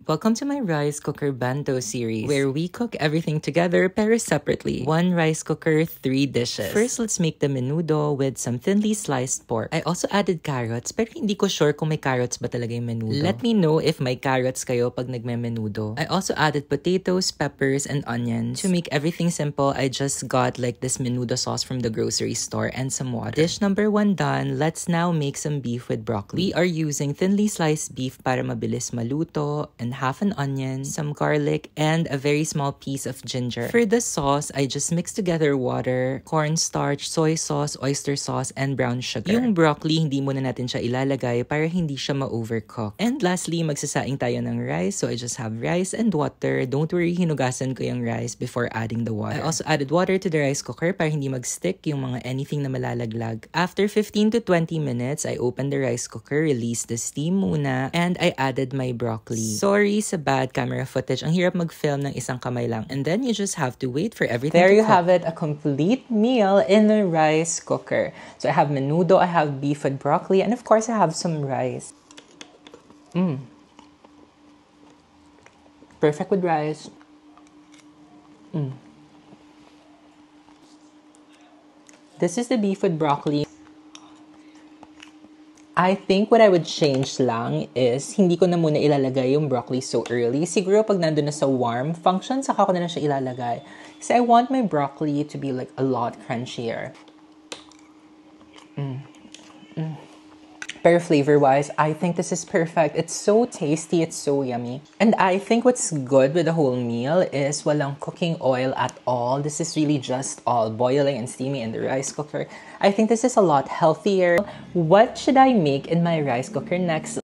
Welcome to my rice cooker bento series, where we cook everything together pero separately. One rice cooker, 3 dishes. First, let's make the menudo with some thinly sliced pork. I also added carrots, pero hindi ko sure kung may carrots ba talaga yung menudo. Let me know if may carrots kayo pag nagme-menudo. I also added potatoes, peppers, and onions. To make everything simple, I just got like this menudo sauce from the grocery store and some water. Dish number 1 done. Let's now make some beef with broccoli. We are using thinly sliced beef para mabilis maluto, and half an onion, some garlic, and a very small piece of ginger. For the sauce, I just mixed together water, cornstarch, soy sauce, oyster sauce, and brown sugar. Yung broccoli, hindi muna natin siya ilalagay para hindi siya ma-overcook. And lastly, magsasaing tayo ng rice. So I just have rice and water. Don't worry, hinugasan ko yung rice before adding the water. I also added water to the rice cooker para hindi mag-stick yung mga anything na malalaglag. After 15 to 20 minutes, I opened the rice cooker, released the steam muna, and I added my broccoli. Sorry sa bad camera footage. Ang hirap mag-film ng isang kamay lang. And then you just have to wait for everything to cook. There you have it, a complete meal in the rice cooker. So I have menudo, I have beef with broccoli, and of course I have some rice. Perfect with rice. This is the beef with broccoli. I think what I would change lang is hindi ko na muna ilalagay yung broccoli so early. Siguro pag nandun na sa warm function, saka ko na siya ilalagay. Kasi I want my broccoli to be like a lot crunchier. Pero flavor-wise, I think this is perfect. It's so tasty, it's so yummy. And I think what's good with the whole meal is walang cooking oil at all. This is really just all boiling and steamy in the rice cooker. I think this is a lot healthier. What should I make in my rice cooker next?